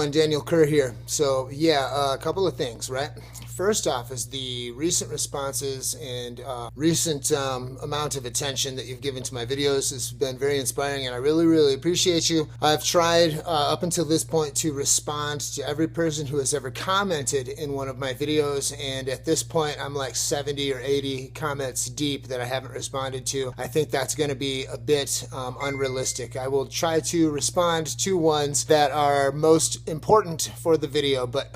everyone, Daniel Kerr here. So yeah, a couple of things, right? First off is the recent responses and recent amount of attention that you've given to my videos has been very inspiring, and I really appreciate you. I've tried up until this point to respond to every person who has ever commented in one of my videos, and at this point I'm like 70 or 80 comments deep that I haven't responded to. I think that's going to be a bit unrealistic. I will try to respond to ones that are most important for the video, but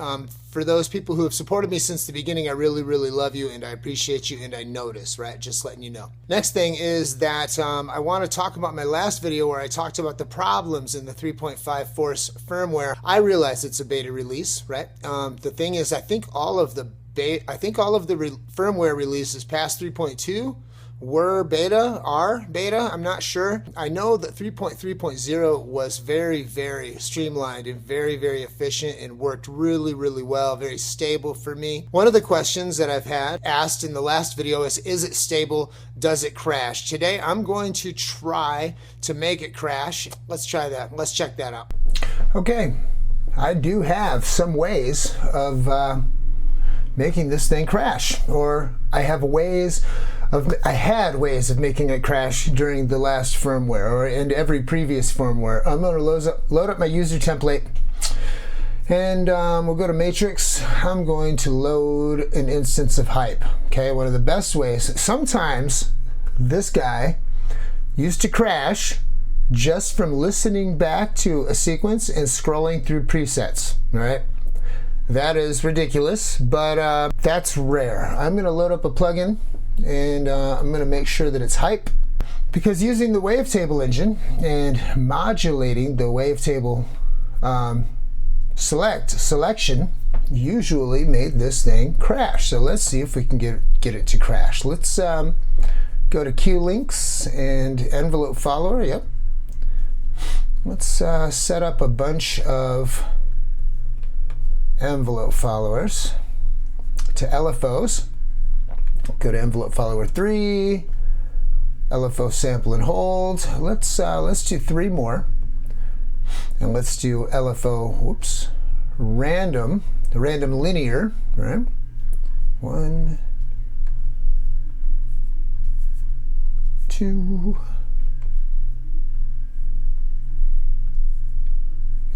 for those people who have supported me since the beginning, I really love you, and I appreciate you, and I notice, right? Just letting you know. Next thing is that I want to talk about my last video where I talked about the problems in the 3.5 Force firmware. I realize it's a beta release, right? The thing is, I think all of the firmware releases past 3.2 were beta, are beta, I'm not sure. I know that 3.3.0 was very streamlined and very efficient and worked really well, very stable for me. One of the questions that I've had asked in the last video is it stable? Does it crash? Today I'm going to try to make it crash. Let's try that. Let's check that out. Okay, I do have some ways of making this thing crash, or I had ways of making it crash during the last firmware or in every previous firmware. I'm going to load up my user template, and we'll go to matrix. I'm going to load an instance of hype. Okay, one of the best ways. Sometimes this guy used to crash just from listening back to a sequence and scrolling through presets. All right. That is ridiculous, but that's rare. I'm going to load up a plugin, and I'm going to make sure that it's hype, because using the wavetable engine and modulating the wavetable selection usually made this thing crash. So let's see if we can get it to crash. Let's go to Q links and envelope follower. Yep. Let's set up a bunch of envelope followers to LFOs. Go to envelope follower 3, LFO sample and hold. Let's do 3 more, and let's do LFO random linear, right? 1, 2,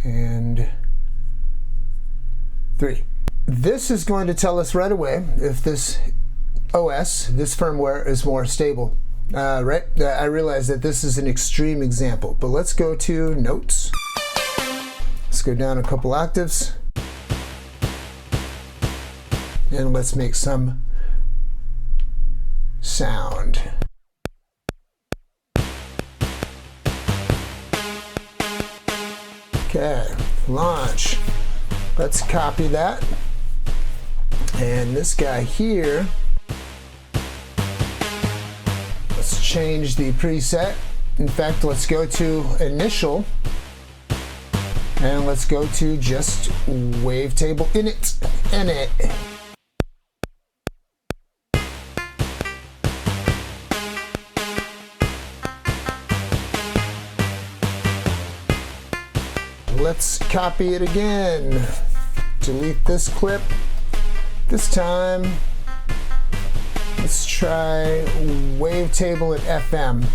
and 3. This is going to tell us right away if this OS, this firmware, is more stable. Right? I realize that this is an extreme example, but let's go to notes. Let's go down a couple octaves, and let's make some sound. Okay, launch. Let's copy that, and this guy here, let's change the preset. In fact, let's go to initial, and let's go to just wavetable init. Let's copy it again. Delete this clip. This time, let's try wavetable at FM.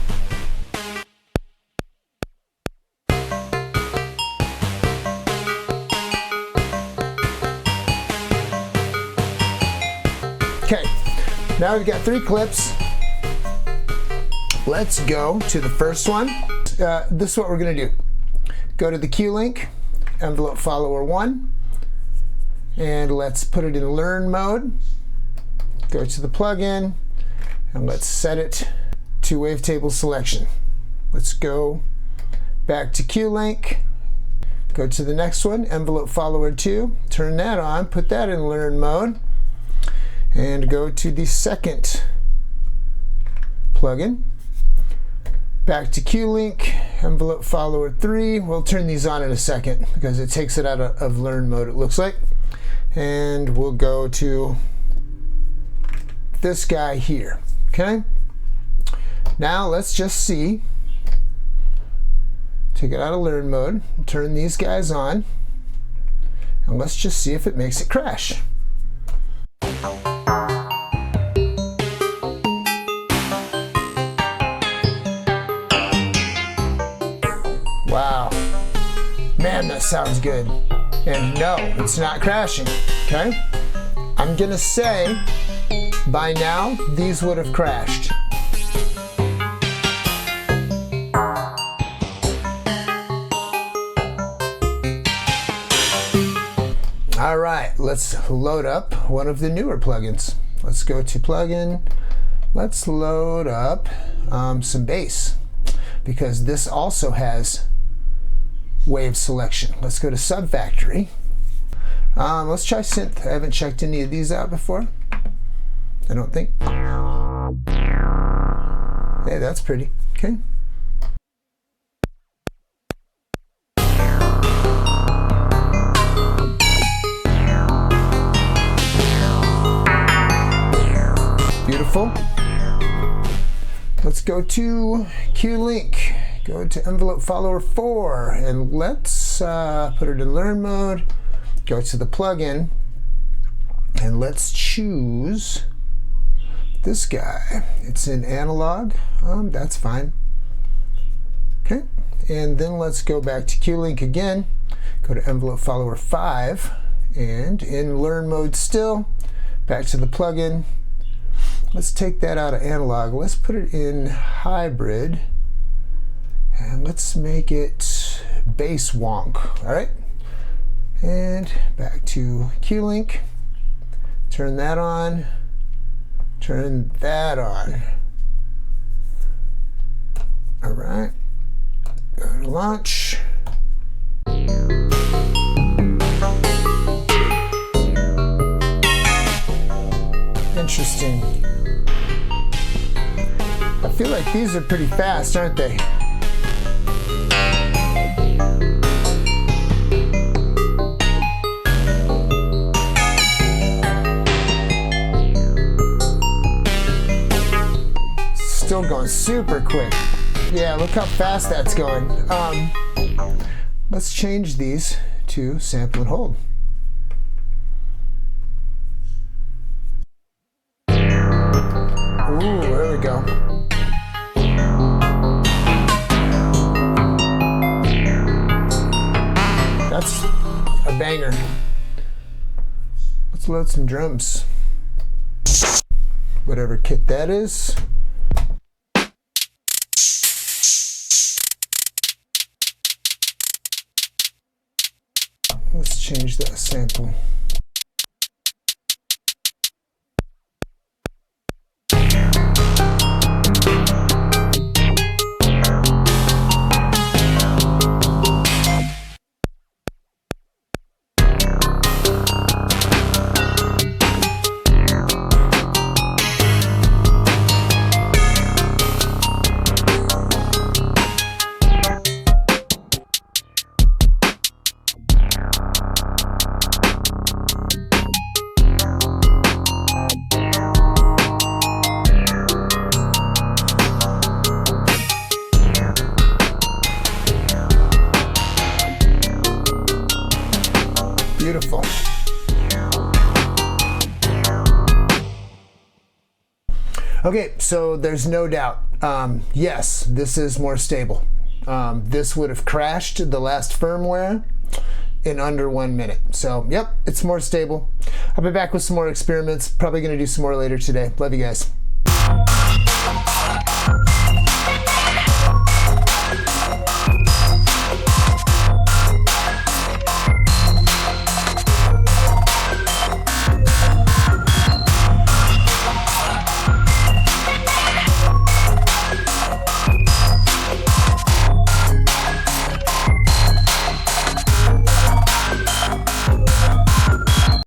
Okay, now we've got 3 clips. Let's go to the first one. This is what we're going to do. Go to the Q link, envelope follower 1, and let's put it in learn mode. Go to the plugin, and let's set it to wavetable selection. Let's go back to Q link, go to the next one, envelope follower 2, turn that on, put that in learn mode, and go to the second plugin. Back to Q link, envelope follower 3. We'll turn these on in a second because it takes it out of learn mode, it looks like. And we'll go to this guy here. Okay? Now let's just see. Take it out of learn mode, turn these guys on. And let's just see if it makes it crash. Wow. Man, that sounds good. And no, it's not crashing, okay? I'm gonna say, by now, these would have crashed. All right, let's load up one of the newer plugins. Let's go to plugin. Let's load up some bass, because this also has wave selection. Let's go to Subfactory. Let's try synth. I haven't checked any of these out before. I don't think. Hey, that's pretty. Okay. Beautiful. Let's go to Q-Link. Go to envelope follower 4 and let's put it in learn mode. Go to the plugin and let's choose this guy. It's in analog. That's fine. Okay. And then let's go back to Q-Link again. Go to envelope follower 5 and in learn mode still. Back to the plugin. Let's take that out of analog. Let's put it in hybrid. And let's make it bass wonk. All right. And back to Q-Link. Turn that on. Turn that on. All right. Go to launch. Interesting. I feel like these are pretty fast, aren't they? Still going super quick. Yeah, look how fast that's going. Let's change these to sample and hold. Ooh, there we go. That's a banger. Let's load some drums. Whatever kit that is. Let's change that sample. Beautiful. Okay, so there's no doubt. Yes, this is more stable. This would have crashed the last firmware in under 1 minute. So, yep, it's more stable. I'll be back with some more experiments. Probably going to do some more later today. Love you guys.